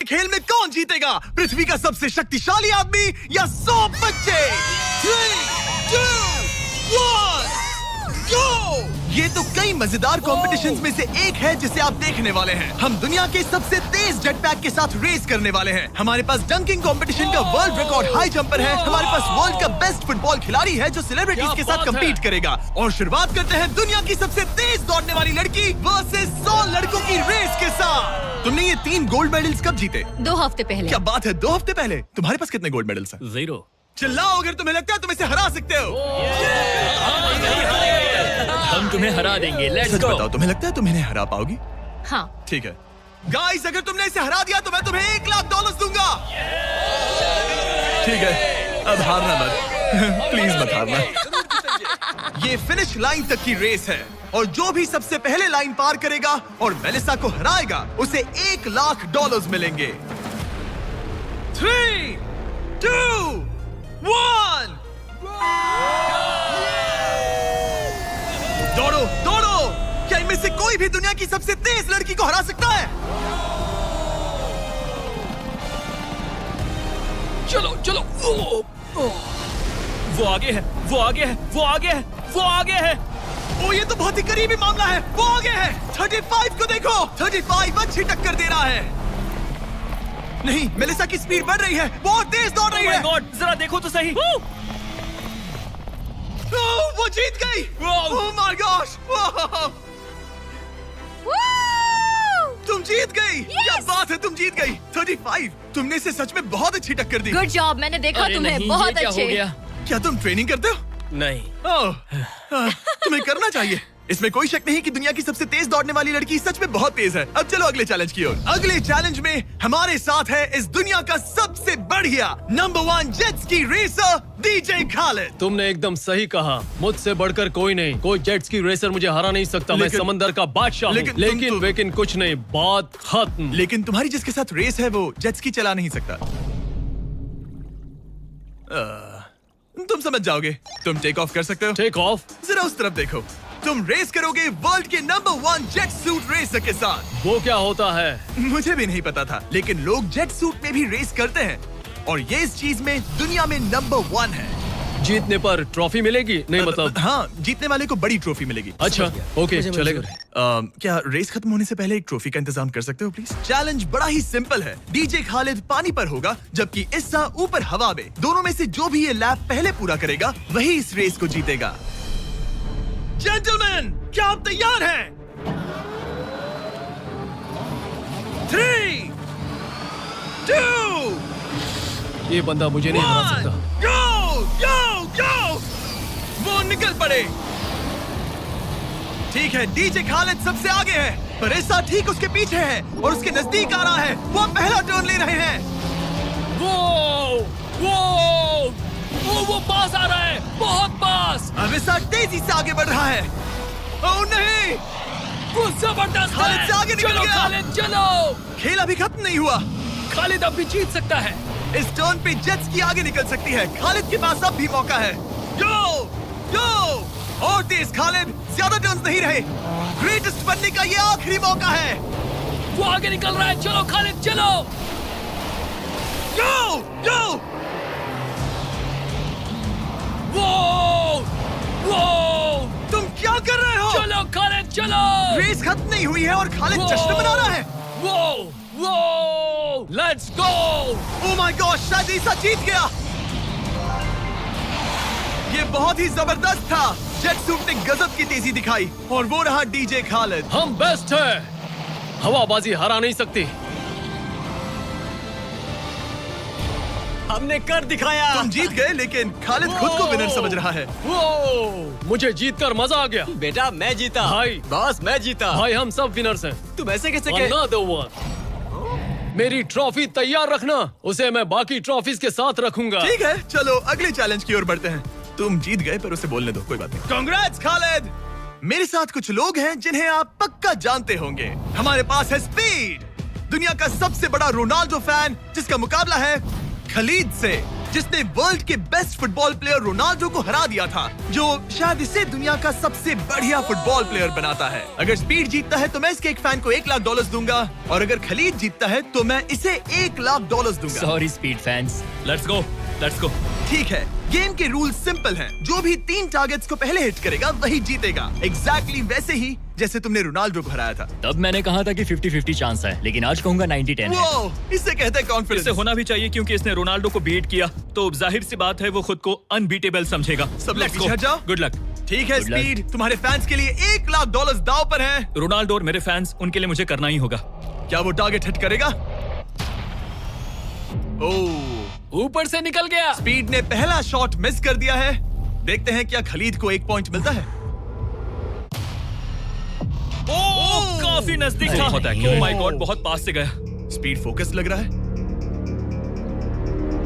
खेल में कौन जीतेगा? पृथ्वी का सबसे शक्तिशाली आदमी या 100 बच्चे? 3, 2, 1, go! ये तो कई मजेदार कॉम्पिटिशन्स में से एक है जिसे आप देखने वाले हैं। हम दुनिया के सबसे तेज जेट पैक के साथ रेस करने वाले हैं। हमारे पास डंकिंग कॉम्पिटिशन का वर्ल्ड रिकॉर्ड हाई जंपर है। हमारे पास वर्ल्ड का बेस्ट फुटबॉल खिलाड़ी है जो सेलिब्रिटीज के साथ कम्पीट करेगा। और शुरुआत करते हैं दुनिया की सबसे तेज दौड़ने वाली लड़की वर्सेस 100 लड़कों की रेस के साथ। तुमने ये 3 गोल्ड मेडल्स कब जीते? 2 हफ्ते पहले। क्या बात है, 2 हफ्ते पहले? तुम्हारे पास कितने गोल्ड मेडल्स हैं? 0। चिल्लाओ अगर तुम्हें लगता है तुम इसे हरा सकते हो। हम तुम्हें हरा देंगे। लेट्स सच गो। बताओ, तुम्हें लगता है तुम इन्हें हरा पाओगी? हाँ। ठीक है गाइस, अगर तुमने इसे हरा दिया तो मैं तुम्हें $1,00,000 दूंगा। ठीक है, अब हारना मत प्लीज मत हारना। ये फिनिश लाइन तक की रेस है और जो भी सबसे पहले लाइन पार करेगा और मेलिसा को हराएगा उसे $1,00,000 मिलेंगे। 3, 2, 1 दौड़ो दौड़ो। क्या इनमें से कोई भी दुनिया की सबसे तेज लड़की को हरा सकता है? चलो चलो। वो आगे है, वो आगे है, वो आगे है, वो आगे है। ओ, ये तो बहुत ही करीबी मामला है। वो आगे है। 35 को देखो। 35 अच्छी टक्कर दे रहा है। नहीं, मेलिसा की स्पीड बढ़ रही है। बहुत तेज दौड़ रही है। Oh my God, जरा देखो तो सही। वो जीत गई। ओह माय गॉश। तुम जीत गई। क्या बात है, तुम जीत गई। 35। तुमने इसे सच में बहुत अच्छी टक्कर दी। गुड जॉब, मैंने देखा अरे तुम्हें। नहीं, बहुत ये क्या हो अच्छे। गया? क्या तुम ट्रेनिंग करते हो? नहीं। तुम्हें करना चाहिए। इसमें कोई शक नहीं कि दुनिया की सबसे तेज दौड़ने वाली लड़की सच में बहुत तेज है। अब चलो अगले चैलेंज की ओर। अगले चैलेंज में हमारे साथ है इस दुनिया का सबसे बढ़िया नंबर 1 जेट्स की रेसर डीजे खालिद। तुमने एकदम सही कहा। मुझसे बढ़कर कोई नहीं। कोई जेट्स की रेसर मुझे हरा नहीं सकता। मैं लेकिन- समंदर का बादशाह हूँ। लेकिन कुछ नहीं, बात खत्म। लेकिन तुम्हारी जिसके साथ रेस है वो जेट्स की चला नहीं सकता। तुम समझ जाओगे। तुम टेक ऑफ कर सकते हो। Take off? जरा उस तरफ देखो। तुम रेस करोगे वर्ल्ड के नंबर 1 जेट सूट रेसर के साथ। वो क्या होता है? मुझे भी नहीं पता था, लेकिन लोग जेट सूट में भी रेस करते हैं और ये इस चीज में दुनिया में नंबर 1 है। जीतने पर ट्रॉफी मिलेगी? नहीं मतलब। हाँ, जीतने वाले को बड़ी ट्रॉफी मिलेगी। अच्छा, ओके, चलेगा। क्या रेस खत्म होने से पहले एक ट्रॉफी का इंतजाम कर सकते हो प्लीज? चैलेंज बड़ा ही सिंपल है। डीजे खालिद पानी पर होगा जबकि इस्सा ऊपर हवा में। दोनों में से जो भी ये लैप पहले पूरा करेगा वही इस रेस को जीतेगा। जेंटलमैन, क्या आप तैयार हैं? 3, 2, ये बंदा मुझे नहीं हरा 1 सकता। गो गो गो। वो निकल पड़े। ठीक है, डीजे खालिद सबसे आगे है पर इस्सा ठीक उसके पीछे है और उसके नजदीक आ रहा है। वो पहला टर्न ले रहे हैं। वो पास आ रहा है, बहुत पास। अब इस्सा तेजी से आगे बढ़ रहा है। ओह नहीं, वो जबरदस्त है। खालिद से आगे निकल चलो गया। खालिद चलो। खेल अभी खत्म नहीं हुआ। खालिद अब भी जीत सकता है। इस टर्न पे जेट्स की आगे निकल सकती है। खालिद के पास अब भी मौका है। गो गो और तेज खालिद, ज्यादा टर्न्स नहीं रहे। ग्रेटेस्ट बनने का ये आखिरी मौका है। वो आगे निकल रहा है। चलो खालिद चलो। गो गो। वो तुम क्या कर रहे हो? चलो खालिद चलो। रेस खत्म नहीं हुई है और खालिद जश्न मना रहा है। वो let's go. Oh my God, शायद इस्सा जीत गया। ये बहुत ही जबरदस्त था। जेट सूट ने गजब की तेजी दिखाई और वो रहा डीजे खालिद। हम बेस्ट है। हवाबाजी हरा नहीं सकती। हमने कर दिखाया। तुम जीत गए लेकिन खालिद खुद को विनर समझ रहा है। मुझे जीतकर मजा आ गया। बेटा मैं जीता। भाई। बॉस मैं जीता। भाई हम सब विनर्स हैं। तुम ऐसे कैसे कह? Another one। मेरी ट्रॉफी तैयार रखना, उसे मैं बाकी ट्रॉफीज के साथ रखूंगा। ठीक है, चलो अगले चैलेंज की ओर बढ़ते हैं। तुम जीत गए पर उसे बोलने दो, कोई बात नहीं। कांग्रेट्स खालिद। मेरे साथ कुछ लोग हैं जिन्हें आप पक्का जानते होंगे। हमारे पास है स्पीड, दुनिया का सबसे बड़ा रोनाल्डो फैन जिसका मुकाबला है खलीद से। जिसने वर्ल्ड के बेस्ट फुटबॉल प्लेयर रोनाल्डो को हरा दिया था, जो शायद इसे दुनिया का सबसे बढ़िया फुटबॉल प्लेयर बनाता है। अगर स्पीड जीतता है तो मैं इसके एक फैन को $1 लाख दूंगा, और अगर खलीद जीतता है तो मैं इसे $1 लाख दूंगा। Sorry speed fans. Let's go, let's गो। ठीक है, गेम के रूल सिंपल हैं। जो भी 3 टारगेट्स को पहले हिट करेगा वही जीतेगा। एग्जैक्टली वैसे ही जैसे तुमने रोनाल्डो को हराया था। तब मैंने कहा था कि 50-50 चांस है, लेकिन आज कहूंगा 90-10 है। वो इसे कहते हैं कॉन्फिडेंस। इसे होना भी चाहिए क्योंकि इसने रोनाल्डो को बीट किया, तो जाहिर सी बात है वो खुद को अनबीटेबल समझेगा। सब लोग Let's पीछे go. हट जाओ। Good luck. ठीक है Good luck. स्पीड, तुम्हारे फैंस के लिए $1 लाख दांव पर है। रोनाल्डो और मेरे फैंस, उनके लिए मुझे करना ही होगा। क्या वो टारगेट हिट करेगा? ओह, ऊपर से निकल गया। स्पीड ने पहला शॉट मिस कर दिया है। देखते हैं क्या खलीद को 1 पॉइंट मिलता है। ओह, काफी नजदीक था। बहुत accurate. ओह माय गॉड, बहुत पास से गया। स्पीड फोकस लग रहा है।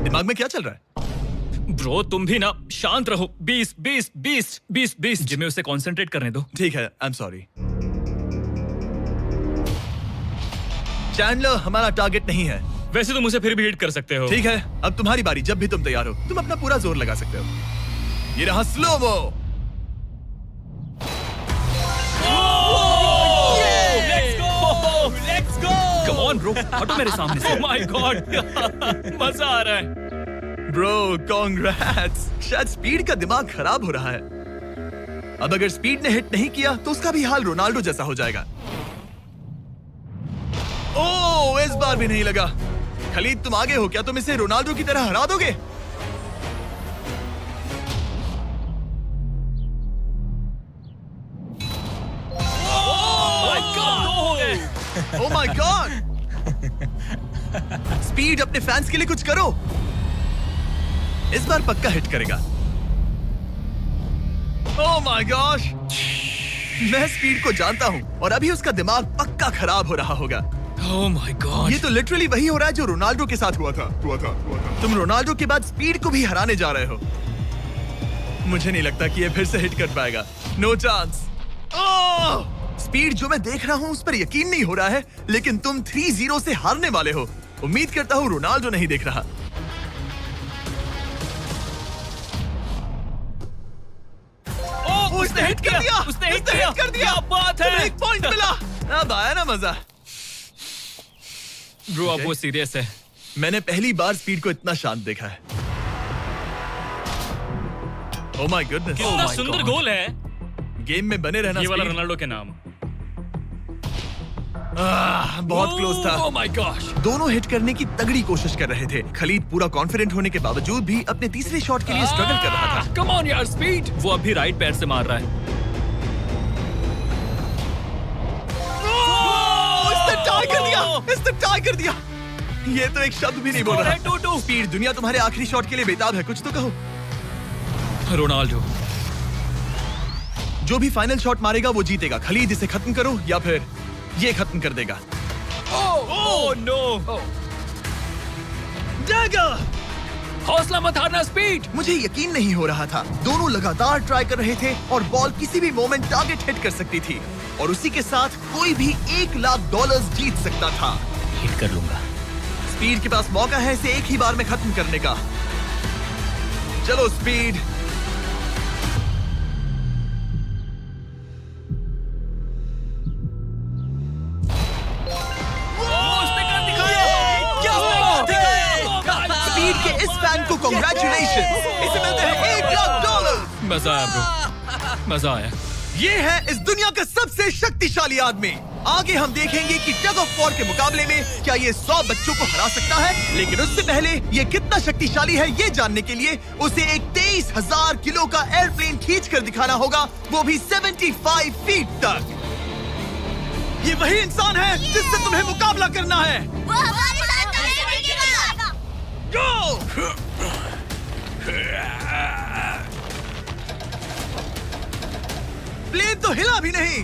दिमाग में क्या चल रहा है? ब्रो तुम भी ना शांत रहो। 20 जिम्मे उसे कंसंट्रेट करने दो। ठीक है, आई एम सॉरी। चैंडलर हमारा टारगेट नहीं है। वैसे तुम उसे फिर भी हिट कर सकते हो। ठीक है, अब तुम्हारी बारी। जब भी तुम तैयार हो तुम अपना पूरा जोर लगा सकते हो। ये रहा slomo. Let's go. Come on bro, हटो मेरे सामने से। ओह माय गॉड, मजा आ रहा है। Bro congrats. शायद स्पीड का दिमाग खराब हो रहा है। अब अगर स्पीड ने हिट नहीं किया तो उसका भी हाल रोनाल्डो जैसा हो जाएगा। ओह, इस बार भी नहीं लगा। खलीद तुम आगे हो, क्या तुम इसे रोनाल्डो की तरह हरा दोगे? ओह माय गॉड। स्पीड अपने फैंस के लिए कुछ करो। इस बार पक्का हिट करेगा। ओह माय गॉश, मैं स्पीड को जानता हूं और अभी उसका दिमाग पक्का खराब हो रहा होगा। ओह माय गॉड, ये तो लिटरली वही हो रहा है जो रोनाल्डो के साथ हुआ था। तुम रोनाल्डो के बाद स्पीड को भी हराने जा रहे हो। मुझे नहीं लगता कि ये फिर से हिट कर पाएगा। No chance. स्पीड जो मैं देख रहा हूं उस पर यकीन नहीं हो रहा है, लेकिन तुम 3-0 से हारने वाले हो। उम्मीद करता हूं रोनाल्डो नहीं देख रहा। उसने हिट कर दिया। उसने हिट कर दिया। क्या बात है। तुम्हें 1 पॉइंट मिला। अब आया ना मजा। ब्रो अब वो सीरियस है। मैंने पहली बार स्पीड को इतना शांत देखा है। Oh my goodness. कितना सुंदर गोल है। गेम में बने रहना ये वाला स्पीड। रोनाल्डो के नाम। बहुत क्लोज था। ओह माय गॉश। दोनों हिट करने की तगड़ी कोशिश कर रहे थे। खलीद पूरा कॉन्फिडेंट होने के बावजूद भी अपने तीसरे शॉट के लिए स्ट्रगल कर रहा था। कम ऑन यार स्पीड। वो अभी राइट पैर से मार रहा है। इसने टाई कर दिया। इसने टाई कर दिया। ये तो एक शब्द भी नहीं बोल रहा। 2-2। स्पीड, दुनिया तुम्हारे आखिरी शॉट के लिए बेताब है। कुछ तो कहो। रोनाल्डो जो भी फाइनल शॉट मारेगा वो जीतेगा। खलीद इसे खत्म करो या फिर ये खत्म कर देगा। Oh no. डैगर! हौसला मत हारना स्पीड। मुझे यकीन नहीं हो रहा था। दोनों लगातार ट्राई कर रहे थे और बॉल किसी भी मोमेंट टारगेट हिट कर सकती थी, और उसी के साथ कोई भी $1 लाख जीत सकता था। हिट कर लूंगा। स्पीड के पास मौका है इसे एक ही बार में खत्म करने का। चलो स्पीड। स्पीड के इस फैन को कांग्रेचुलेशन। इसे मिलते हैं $1 लाख। मजा आया ब्रो, मजा आया। ये है इस दुनिया का सबसे शक्तिशाली आदमी। आगे हम देखेंगे कि टग ऑफ वॉर के मुकाबले में क्या ये 100 बच्चों को हरा सकता है, लेकिन उससे पहले ये कितना शक्तिशाली है ये जानने के लिए उसे एक 23,000 किलो का एयरप्लेन खींच कर दिखाना होगा, वो भी 75 फीट तक। ये वही इंसान है जिससे तुम्हें मुकाबला करना है। वो हमारे साथ कभी नहीं गिरेगा। गो! प्लेन तो हिला भी नहीं।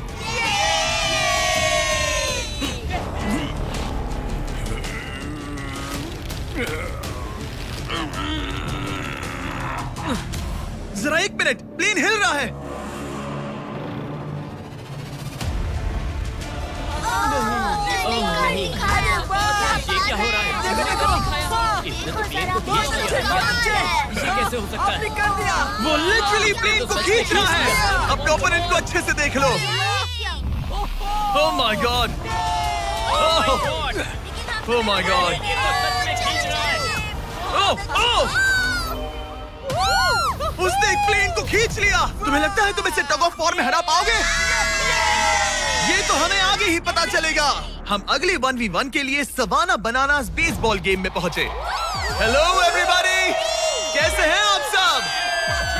जरा 1 मिनट, प्लेन हिल रहा है। ये क्या हो रहा है? कैसे हो सकता है? वो लिटरली प्लेन को खींच रहा है। अपने ओपोनेंट को अच्छे से देख लो। Oh my god, oh my god, उसने एक प्लेन को खींच लिया। तुम्हें लगता है तुम इसे टग ऑफ वॉर में हरा पाओगे? ये तो हमें आगे ही पता चलेगा। हम अगले 1v1 के लिए सवाना बनानास बेसबॉल गेम में पहुंचे। हेलो एवरीबॉडी, कैसे हैं आप सब?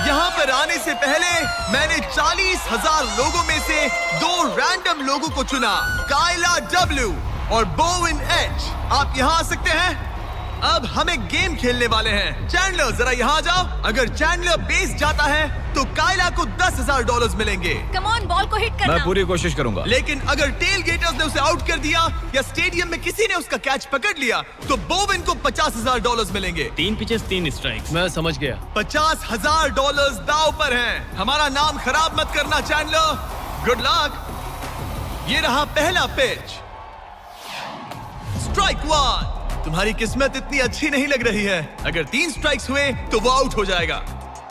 यहाँ पर आने से पहले मैंने 40,000 लोगों में से 2 रैंडम लोगों को चुना, काइला डब्ल्यू और बोविन एच। आप यहाँ आ सकते हैं। अब हमें गेम खेलने वाले हैं। चैंडलर जरा यहाँ जाओ। अगर चैंडलर बेस जाता है तो काइला को $10,000 मिलेंगे। कम ऑन, बॉल को हिट करना। मैं पूरी कोशिश करूंगा। लेकिन अगर टेल गेटर्स ने उसे आउट कर दिया या स्टेडियम में किसी ने उसका कैच पकड़ लिया तो बोविन को $50,000 मिलेंगे। 3 पिचेस 3 स्ट्राइक्स। मैं समझ गया। $50,000 दाव पर हैं। हमारा नाम खराब मत करना चैंडलर। Good luck. ये रहा पहला पिच। स्ट्राइक 1। तुम्हारी किस्मत इतनी अच्छी नहीं लग रही है। अगर 3 स्ट्राइक्स हुए तो वो आउट हो जाएगा।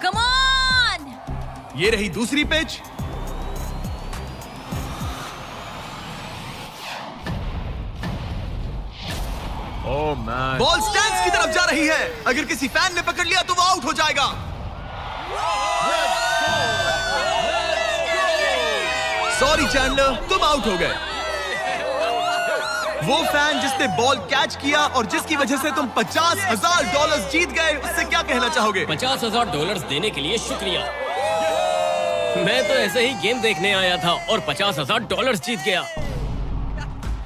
Come on. ये रही दूसरी pitch. Oh man, ball stands की तरफ जा रही है। अगर किसी फैन ने पकड़ लिया तो वो आउट हो जाएगा। सॉरी चैंडलर, तुम आउट हो गए। वो फैन जिसने बॉल कैच किया और जिसकी वजह से तुम $50,000 जीत गए, उससे क्या कहना चाहोगे? $50,000 देने के लिए शुक्रिया। मैं तो ऐसे ही गेम देखने आया था और $50,000 जीत गया।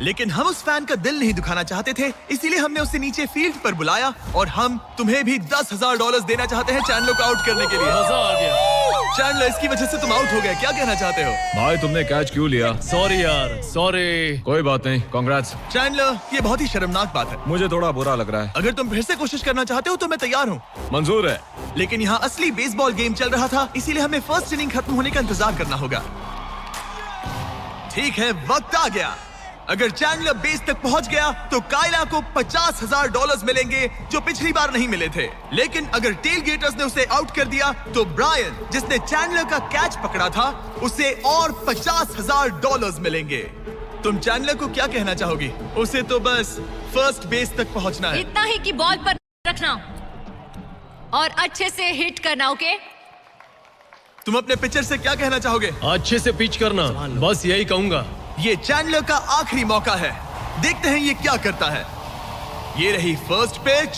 लेकिन हम उस फैन का दिल नहीं दुखाना चाहते थे, इसीलिए हमने उसे नीचे फील्ड पर बुलाया और हम तुम्हें भी $10,000 देना चाहते हैं चैंडलर को आउट करने के लिए। मजा आ गया। चैंडलर, इसकी वजह से तुम आउट हो गए, क्या कहना चाहते हो? भाई तुमने कैच क्यों लिया? सॉरी यार, सॉरी। कोई बात नहीं, कांग्रेट्स। चैंडलर, ये बहुत ही शर्मनाक बात है। मुझे थोड़ा बुरा लग रहा है। अगर तुम फिर से कोशिश करना चाहते हो तो मैं तैयार हूँ। मंजूर है। लेकिन यहाँ असली बेसबॉल गेम चल रहा था, इसीलिए हमें फर्स्ट इनिंग खत्म होने का इंतजार करना होगा। ठीक है, वक्त आ गया। अगर चैंडलर बेस तक पहुंच गया तो काइला को $50,000 मिलेंगे जो पिछली बार नहीं मिले थे। लेकिन अगर टेल गेटर्स ने उसे आउट कर दिया तो ब्रायन, जिसने चैंडलर का कैच पकड़ा था, उसे और $50,000 मिलेंगे। तुम चैंडलर को क्या कहना चाहोगी? उसे तो बस फर्स्ट बेस तक पहुंचना है। इतना ही कि बॉल पर रखना और अच्छे से हिट करना। ओके? तुम अपने पिचर से क्या कहना चाहोगे? अच्छे से पिच करना, बस यही कहूंगा। ये चैंडलर का आखिरी मौका है। देखते हैं ये क्या करता है। ये रही फर्स्ट पिच।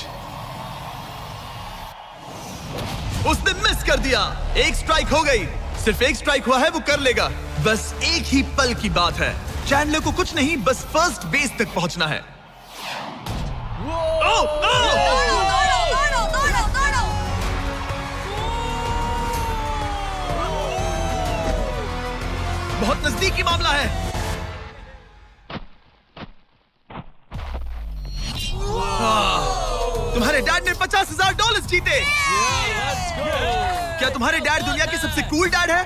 उसने मिस कर दिया। 1 स्ट्राइक हो गई। सिर्फ 1 स्ट्राइक हुआ है, वो कर लेगा। बस एक ही पल की बात है। चैंडलर को कुछ नहीं, बस फर्स्ट बेस तक पहुंचना है। ओह, ओह! बहुत नजदीकी मामला है। तुम्हारे डैड ने $50,000 जीते। क्या तुम्हारे डैड दुनिया के सबसे कूल डैड है?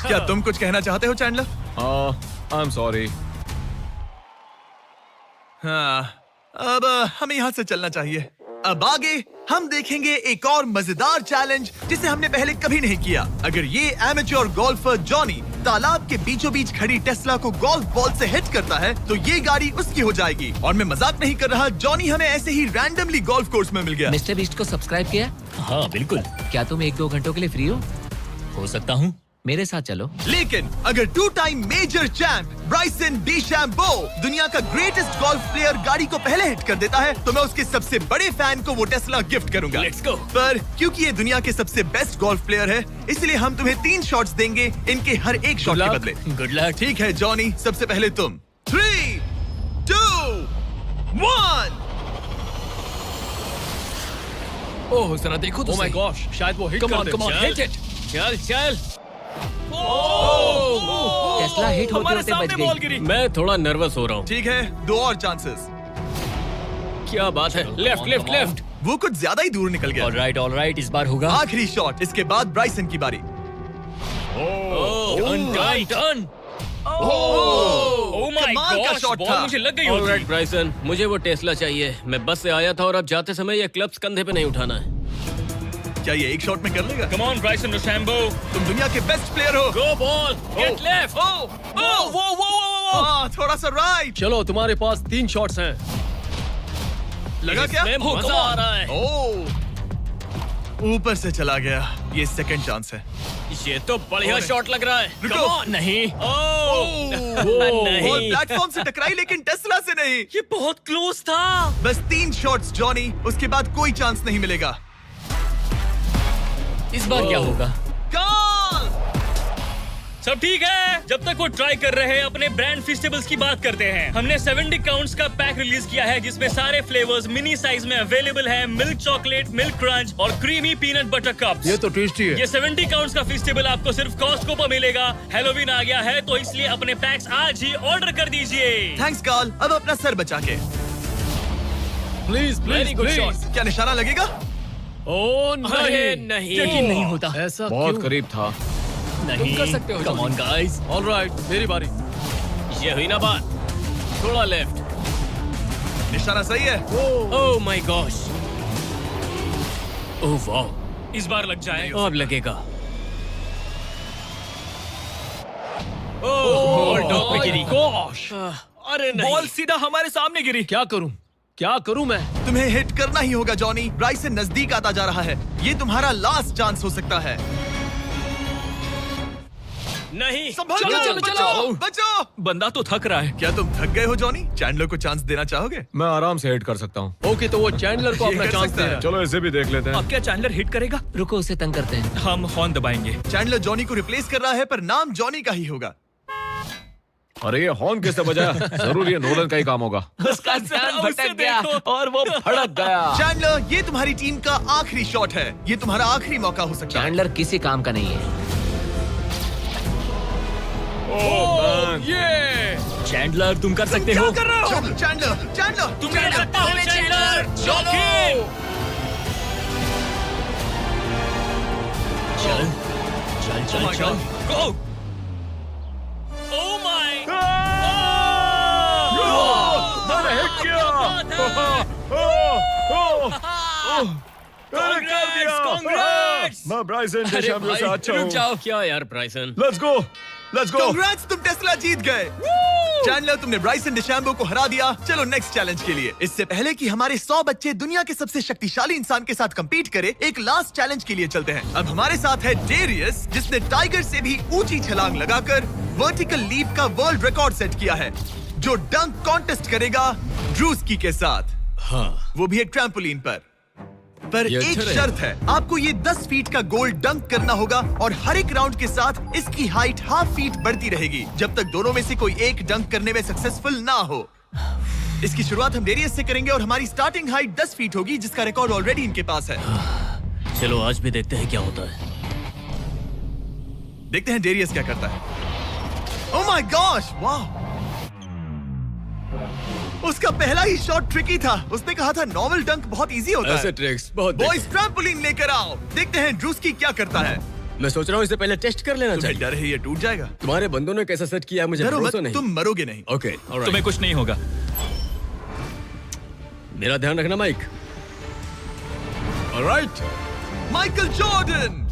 क्या तुम कुछ कहना चाहते हो चैंडलर? I am sorry. हाँ, अब हमें यहाँ से चलना चाहिए। अब आगे हम देखेंगे एक और मजेदार चैलेंज जिसे हमने पहले कभी नहीं किया। अगर ये एमेच्योर गोल्फर जॉनी तालाब के बीचों बीच खड़ी टेस्ला को गोल्फ बॉल से हिट करता है तो ये गाड़ी उसकी हो जाएगी। और मैं मजाक नहीं कर रहा, जॉनी हमें ऐसे ही रैंडमली गोल्फ कोर्स में मिल गया। मिस्टर बीस्ट को सब्सक्राइब किया? हाँ बिल्कुल। क्या तुम 1-2 घंटों के लिए फ्री हो सकता हूँ। मेरे साथ चलो। लेकिन अगर 2 टाइम मेजर चैंप ब्राइसन डीचैम्बो दुनिया का ग्रेटेस्ट गोल्फ प्लेयर गाड़ी को पहले हिट कर देता है तो मैं उसके सबसे बड़े फैन को वो टेस्ला गिफ्ट करूंगा। Let's go। पर क्योंकि ये दुनिया के सबसे बेस्ट गोल्फ प्लेयर है, इसलिए हम तुम्हें 3 शॉट्स देंगे, इनके हर एक शॉट के बदले। Good luck. ठीक है जॉनी, सबसे पहले तुम। 3, 2, 1। ओह जरा देखो तो। ओह माय गॉश, शायद वो हिट कर दे। Come on, hit it. चल चल। टेस्ला हिट होते होते बच गई। मैं थोड़ा नर्वस हो रहा हूँ। ठीक है, 2 और चांसेस। क्या बात है? Left left left. वो कुछ ज्यादा ही दूर निकल गया। ऑलराइट, इस बार होगा। आखिरी शॉट, इसके बाद ब्राइसन की बारी। Turn turn turn. Oh my कमाल का गॉड, shot बॉल था। मुझे लग गई ऑलराइट होगी। ब्राइसन, मुझे वो टेस्ला चाहिए। मैं बस से आया था और अब जाते समय ये क्लब्स कंधे पे नहीं उठाना है। क्या ये एक शॉट में कर लेगा? कम ऑन ब्राइसन डीचैम्बो, तुम दुनिया के बेस्ट प्लेयर हो। गो बॉल, गेट लेफ्ट। हाँ, थोड़ा सा राइट। चलो तुम्हारे पास 3 शॉट्स हैं। लगा क्या? इसमें Oh, मजा come on. आ रहा है। ओह, ऊपर से चला गया। ये सेकंड चांस है। ये तो बढ़िया और- शॉट लग रहा है। रुको। Come on. नहीं। बॉल नहीं। प्लेटफॉर्म से टकराई लेकिन टेस्ला से नहीं। ये बहुत क्लोज था। बस 3 शॉट्स जॉनी, उसके बाद कोई चांस नहीं मिलेगा। इस बार क्या होगा? गोल! सब ठीक है। जब तक वो ट्राई कर रहे हैं, अपने ब्रांड फेस्टिवल्स की बात करते हैं। हमने 70 काउंट्स का पैक रिलीज किया है जिसमें सारे फ्लेवर्स मिनी साइज में अवेलेबल है। मिल्क चॉकलेट, मिल्क क्रंच और क्रीमी पीनट बटर कप्स। ये तो टेस्टी है। ये 70 काउंट्स का फेस्टिवल आपको सिर्फ कॉस्टको पर मिलेगा। हैलोवीन आ गया है तो इसलिए अपने पैक्स आज ही ऑर्डर कर दीजिए। थैंक्स कार्ल, अब अपना सर बचा के। Please Very please good please. shot. क्या निशाना लगेगा? ओ अरे नहीं, नहीं। यकीन नहीं होता। ऐसा बहुत क्यों? करीब था। नहीं कर सकते हो, कम ऑन गाइस। ऑलराइट, मेरी बारी। ये हुई ना बात। थोड़ा लेफ्ट। निशाना सही है। ओह माय गॉश। ओह वाओ, इस बार लग जाए। अब लगेगा। बॉल टॉप पे गिरी। गॉश, अरे नहीं। बॉल सीधा हमारे सामने गिरी। क्या करूं? क्या करूं मैं? तुम्हें हिट करना ही होगा जॉनी। ब्राइसन नजदीक आता जा रहा है। ये तुम्हारा लास्ट चांस हो सकता है। नहीं। संभल चलो, के, चलो, बचो, चलो। बचो। बंदा तो थक रहा है। क्या तुम थक गए हो जॉनी? चैंडलर को चांस देना चाहोगे? मैं आराम से हिट कर सकता हूँ। ओके, तो वो चैंडलर को ये अपना कर चांस सकता दे है। रहा है। चलो इसे भी देख लेते हैं। अब क्या चैंडलर हिट करेगा? रुको, उसे तंग करते हैं। हम हॉर्न दबाएंगे। चैंडलर जॉनी को रिप्लेस कर रहा है पर नाम जॉनी का ही होगा। अरे ये हॉर्न किसने बजाया? जरूर ये नोलन का ही काम होगा। उसका ध्यान उसे भटक गया देखो। और वो भड़क गया। चैंडलर, ये तुम्हारी टीम का आखिरी शॉट है। ये तुम्हारा आखिरी मौका हो सकता है। चैंडलर किसी काम का नहीं है। ये चैंडलर तुम कर सकते हो। क्या कर रहे हो? चैंडलर, चैंडलर, तुम कर सकते हो चैंडलर। जॉकी। चल चल Oh चल my चल। God. गो। Oh my. मैंने हिट Congrats! मैं ब्राइसन अरे डिशैम्बो से भाई, अच्छा रुक हूँ। जाओ। क्या यार Bryson? Let's go, let's go. Congrats, तुम टेस्ला जीत गए। चैंडलर, तुमने ब्राइसन डिशैम्बो को हरा दिया। चलो नेक्स्ट चैलेंज के लिए। इससे पहले कि हमारे 100 बच्चे दुनिया के सबसे शक्तिशाली इंसान के साथ compete करे, एक लास्ट चैलेंज के लिए चलते हैं। अब हमारे साथ है डेरियस, जिसने टाइगर से भी ऊंची छलांग लगाकर वर्टिकल लीप का वर्ल्ड रिकॉर्ड सेट किया है, जो डंक कॉन्टेस्ट करेगा ड्रूस्की के साथ। हाँ। वो भी एक ट्रैम्पोलिन पर ये एक अच्छा शर्त है, आपको ये 10 फीट का गोल डंक करना होगा और हर एक राउंड के साथ इसकी हाइट हाफ फीट बढ़ती रहेगी जब तक दोनों में से कोई एक डंक करने में सक्सेसफुल ना हो। इसकी शुरुआत हम डेरियस से करेंगे और हमारी स्टार्टिंग हाइट 10 फीट होगी, जिसका रिकॉर्ड ऑलरेडी इनके पास है। चलो आज भी देखते हैं क्या होता है। देखते हैं डेरियस क्या करता है। ओह माय गॉश, वाह! उसका पहला ही शॉट ट्रिकी था। उसने कहा था नॉर्मल डंक बहुत इजी होता है। ट्रिक्स बहुत बॉयज ट्रैम्पोलिन लेकर आओ। देखते हैं ड्रूस्की क्या करता है। मैं सोच रहा हूँ इसे पहले टेस्ट कर लेना तुम्हें चाहिए। डर है ये टूट जाएगा? तुम्हारे बंदों ने कैसा सेट किया है मुझे डरो मत, भरोसा नहीं। तुम मरोगे नहीं। ओके, तुम्हें कुछ नहीं होगा। मेरा ध्यान रखना माइक। Alright, Michael Jordan.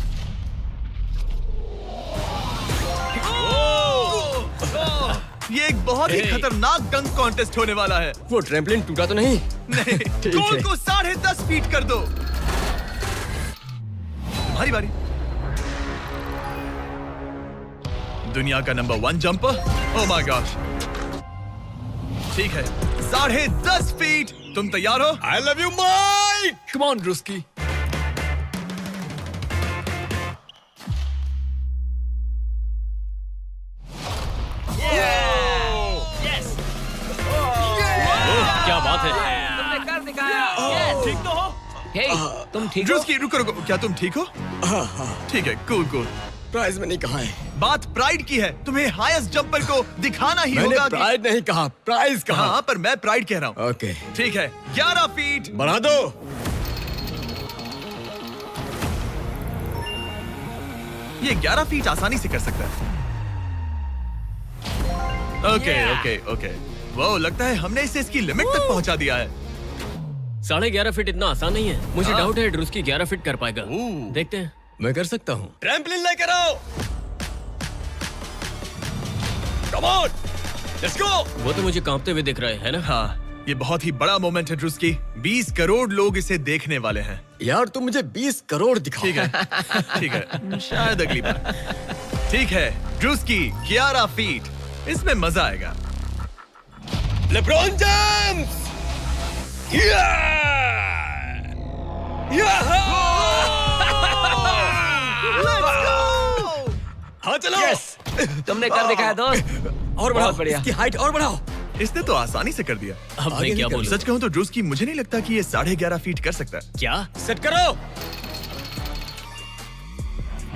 ये एक बहुत ही Hey. खतरनाक डंक कॉन्टेस्ट होने वाला है। वो ट्रैम्पलिन टूटा तो नहीं? नहीं, ठीक गोल है। को 10.5 फीट कर दो। हमारी बारी। दुनिया का number 1 jumper. Oh my gosh. ठीक है, 10.5 फीट। तुम तैयार हो? I love you Mike. Come on Druski. क्या बात है? तुमने कर दिखाया। ठीक तो हो? हे, तुम ठीक हो? ड्रूस्की, रुको रुको, क्या तुम ठीक हो? ठीक है, कूल कूल। प्राइज में नहीं कहा है। बात प्राइड की है। तुम्हें हाईएस्ट जंपर को दिखाना ही मैंने होगा कि... प्राइड नहीं कहा, प्राइज कहा। हाँ, पर मैं प्राइड कह रहा हूँ। ओके, ठीक है, 11 फीट। बढ़ा दो। ये 11 फीट आसानी से कर सकता है। Okay okay okay. वो लगता है हमने इसे इसकी लिमिट तक पहुंचा दिया है। 11.5 फीट इतना आसान नहीं है। मुझे डाउट है ड्रूस्की 11 फीट कर पाएगा। ओह। देखते हैं। मैं कर सकता हूँ। ट्रैम्पलिन लेकर आओ। Come on, let's go. वो तो मुझे कांपते हुए दिख रहे हैं ना। हाँ, ये बहुत ही बड़ा मोमेंट है ड्रूस्की। 20 करोड़ लोग इसे देखने वाले हैं। यार तुम मुझे 20 करोड़ दिखाओ। ठीक है, ठीक है, शायद अगली बार। ठीक है, ड्रूस्की 11 फीट, इसमें मजा आएगा। LeBron James. हाँ चलो। तुमने कर दिखाया दोस्त। और बढ़ाओ, बहुत बढ़िया। इसकी हाइट और बढ़ाओ। इसने तो आसानी से कर दिया। अब मैं क्या बोलूं? सच कहूँ तो ड्रूस्की मुझे नहीं लगता कि ये 11.5 फीट कर सकता है। क्या? सेट करो।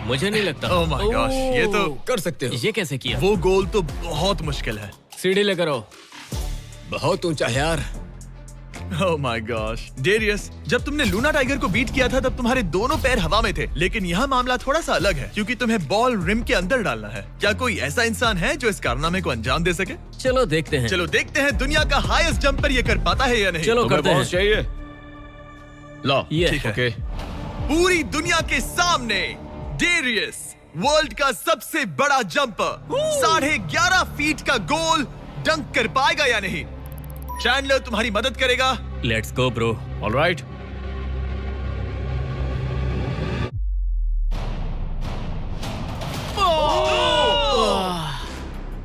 मुझे नहीं लगता। ओह माय गॉश, ये तो कर सकते हो। ये कैसे किया? वो गोल तो बहुत मुश्किल है। सीढ़ी लेकर आओ। बहुत ऊंचा है यार। ओह माय गॉश, डेरियस, जब तुमने लूना टाइगर को बीट किया था तब तुम्हारे दोनों पैर हवा में थे, लेकिन यहाँ मामला थोड़ा सा अलग है क्योंकि तुम्हें बॉल रिम के अंदर डालना है। क्या कोई ऐसा इंसान है जो इस कारनामे को अंजाम दे सके? चलो देखते हैं। चलो देखते हैं दुनिया का हाईएस्ट जंपर ये कर पाता है या नहीं। चलो तुम्हें करते हैं। बॉस चाहिए? लो। ये ठीक है। ओके। पूरी दुनिया के सामने डेरियस, वर्ल्ड का सबसे बड़ा जंपर, 11.5 फीट का गोल डंक कर पाएगा या नहीं? चैंडलर तुम्हारी मदद करेगा। Let's go bro. ऑलराइट।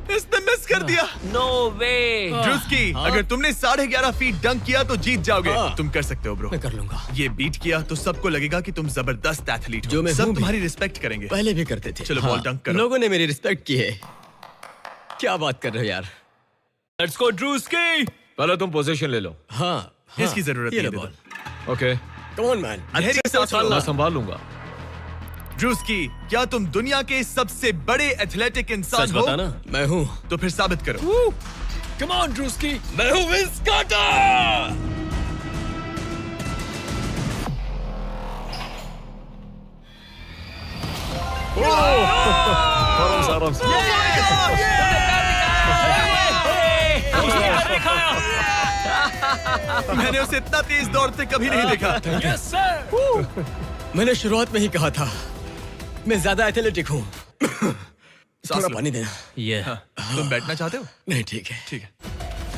इसने मिस कर दिया। नो वे। ड्रूस्की, अगर तुमने 11.5 फीट डंक किया तो जीत जाओगे। हाँ। तुम कर सकते हो ब्रो। मैं कर लूंगा। ये बीट किया तो सबको लगेगा कि तुम जबरदस्त एथलीट हो। जो मैं सब हूं भी। तुम्हारी रिस्पेक्ट करेंगे। पहले भी करते थे। चलो बॉल डंक करो। लोगों ने मेरी रिस्पेक्ट की है। क्या बात कर रहे हो यार? Let's go Druski. पहले तुम पोजीशन ले लो। हाँ, इसकी जरूरत ये नहीं लो है, ball. Okay, come on man. धैर्य से उछालना। मैं संभाल लूंगा। ड्रूस्की, क्या तुम दुनिया के सबसे बड़े एथलेटिक इंसान सच हो? बताना। मैं हूँ। तो फिर साबित करो। Come on Druski. मैं हूँ विंस कार्टर। आराम से। मैंने उसे इतना तेज दौड़ते कभी नहीं देखा। Yes sir. मैंने शुरुआत में ही कहा था, मैं ज्यादा एथलेटिक हूँ। थोड़ा लो। पानी देना। ये तुम बैठना चाहते हो? नहीं ठीक है। ठीक है।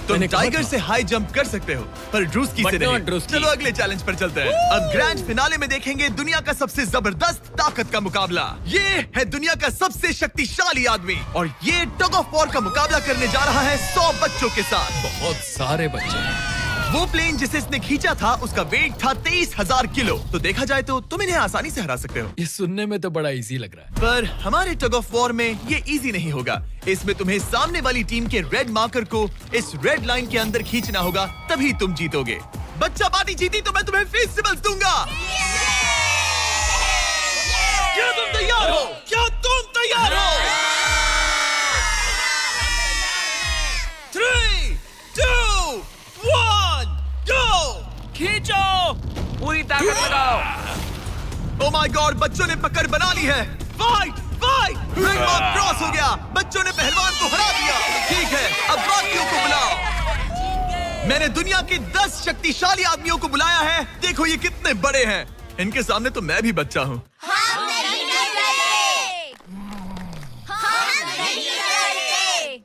तुम मैंने कहा टाइगर था। से हाई जंप कर सकते हो, पर ड्रूस्की से But not नहीं। ड्रूस्की। चलो अगले चैलेंज पर चलते हैं। अब ग्रैंड फिनाले में देखेंगे दुनिया का सबसे जबरदस्त ताकत का मुकाबला। ये है दुनिया का सबसे शक्तिशाली आदमी और ये टग ऑफ वॉर का मुकाबला करने जा रहा है 100 बच्चों के साथ। बहुत सारे बच्चे हैं। वो प्लेन जिसे इसने खींचा था उसका वेट था 23,000 किलो। तो देखा जाए तो तुम इन्हें आसानी से हरा सकते हो। ये सुनने में तो बड़ा इजी लग रहा है। पर हमारे टग ऑफ वॉर में ये इजी नहीं होगा। इसमें तुम्हें सामने वाली टीम के रेड मार्कर को इस रेड लाइन के अंदर खींचना होगा, तभी तुम जीतोगे। बच्चा पार्टी जीती तो मैं तुम्हें फेस्टिवल्स दूंगा। क्या तुम तैयार हो? क्या तुम तैयार हो? 3, 2, 1, go! खींचो। पूरी ताकत लगाओ। Oh my God, बच्चों ने पकड़ बना ली है। Fight fight. Red mark cross हो गया। बच्चों ने पहलवान को हरा दिया। ठीक है, अब बाकियों को बुलाओ। मैंने दुनिया के 10 शक्तिशाली आदमियों को बुलाया है। देखो ये कितने बड़े हैं। इनके सामने तो मैं भी बच्चा हूँ। हम नहीं डरते। हम नहीं डरते।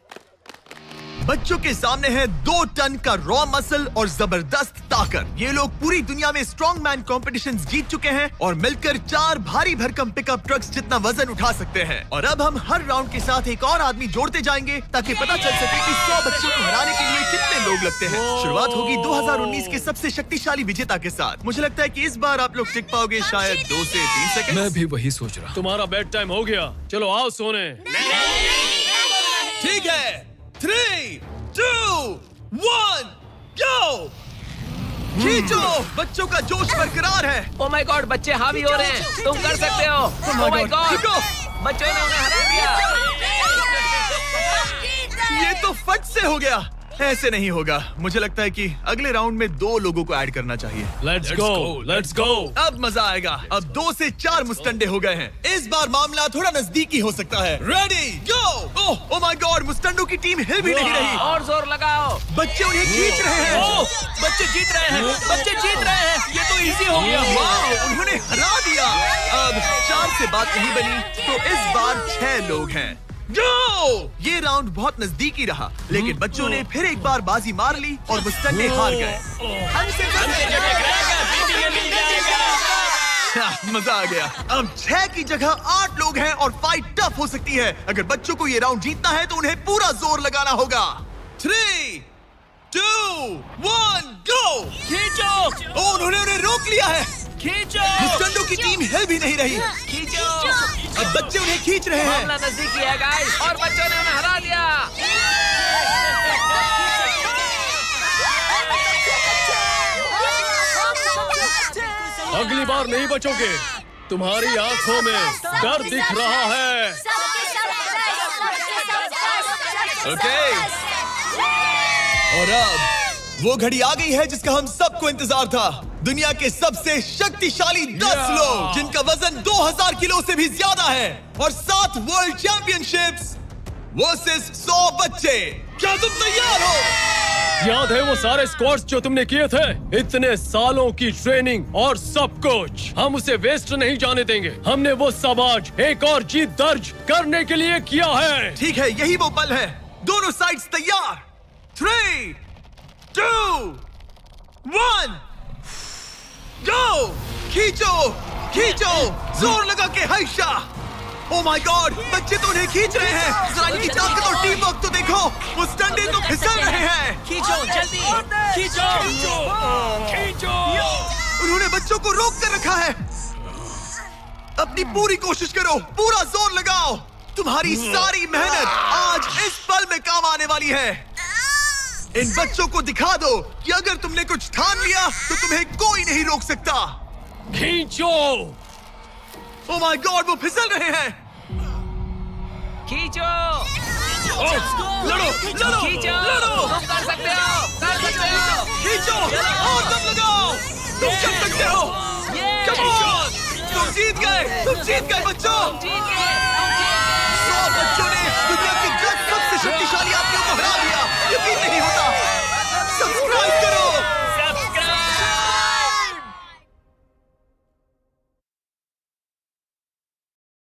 बच्चों के सामने है 2 टन का रॉ मसल और जबरदस्त ताकत। ये लोग पूरी दुनिया में स्ट्रॉन्ग मैन कॉम्पिटिशंस जीत चुके हैं और मिलकर 4 भारी भरकम पिकअप ट्रक्स जितना वजन उठा सकते हैं। और अब हम हर राउंड के साथ एक और आदमी जोड़ते जाएंगे ताकि पता चल सके कि 100 बच्चों को हराने के लिए कितने लोग लगते हैं। शुरुआत होगी 2019 के सबसे शक्तिशाली विजेता के साथ। मुझे लगता है कि इस बार आप लोग टिक पाओगे शायद 2 से 3 सेकंड। मैं भी वही सोच रहा हूँ। तुम्हारा बेड टाइम हो गया। चलो आओ सोने। ठीक है, 3, 2, 1, go! खींचो। बच्चों का जोश बरकरार है। ओ माय गॉड, बच्चे हावी हो रहे हैं। तुम कर सकते हो। ओ माय गॉड, खींचो। बच्चों ने उन्हें हरा दिया। ये तो फट से हो गया। ऐसे नहीं होगा। मुझे लगता है कि अगले राउंड में 2 लोगों को ऐड करना चाहिए। Let's go. अब मजा आएगा। अब 2 से 4 मुस्टंडे हो गए हैं। इस बार मामला थोड़ा नजदीकी हो सकता है। Ready go. Oh my god, मुस्टंडो की टीम हिल भी नहीं रही। और जोर लगाओ। बच्चे उन्हें खींच रहे हैं। बच्चे जीत रहे हैं, बच्चे जीत रहे हैं। ये तो इजी हो गया। वाह, उन्होंने हरा दिया। अब 4 से बात नहीं बनी, तो इस बार 6 लोग हैं। गो! ये राउंड बहुत नजदीकी रहा, लेकिन बच्चों ने फिर एक बार बाजी मार ली और मुस्टंडे हार गए। मजा आ गया। अब 6 की जगह 8 लोग हैं और फाइट टफ हो सकती है। अगर बच्चों को ये राउंड जीतना है तो उन्हें पूरा जोर लगाना होगा। 3, 2, 1, गो! खींचो, उन्होंने उन्हें रोक लिया है। खींचो, मुस्टंडो की टीम हिल भी नहीं रही। खींचो। अब बच्चे उन्हें खींच रहे हैं। मामला नजदीकी है गाइस, और बच्चों ने उन्हें हरा दिया। अगली बार नहीं बचोगे। तुम्हारी आंखों में डर दिख रहा है। ओके। और अब वो घड़ी आ गई है जिसका हम सबको इंतजार था। दुनिया के सबसे शक्तिशाली 10 लोग, जिनका वजन 2000 किलो से भी ज्यादा है, और 7 वर्ल्ड चैंपियनशिप्स वर्सेस 100 बच्चे। क्या तुम तैयार हो? याद है वो सारे स्क्वाट्स जो तुमने किए थे? इतने सालों की ट्रेनिंग और सब कुछ, हम उसे वेस्ट नहीं जाने देंगे। हमने वो सब आज एक और जीत दर्ज करने के लिए किया है। ठीक है, यही वो पल है। दोनों साइड्स तैयार। 3, 2, 1, गो! खींचो, खींचो, जोर लगा के हैशा। ओह माय गॉड, बच्चे तो उन्हें खींच रहे हैं। जरा इनकी ताकत और टीम वर्क तो देखो। वो स्टंडे तो फिसल रहे हैं। खींचो, जल्दी खींचो, खींचो। उन्होंने बच्चों को रोक कर रखा है। अपनी पूरी कोशिश करो, पूरा जोर लगाओ। तुम्हारी सारी मेहनत आज इस पल में काम आने वाली है। इन बच्चों को दिखा दो कि अगर तुमने कुछ ठान लिया तो तुम्हें कोई नहीं रोक सकता। खींचो। ओह माय गॉड, वो फिसल रहे हैं। खींचो, लड़ो, लड़ो, खींचो। लड़ो। तुम कर सकते हो, कर सकते हो। खींचो और दम लगाओ। तुम कर सकते हो। ये Come on! तुम जीत गए बच्चों। जीत गए।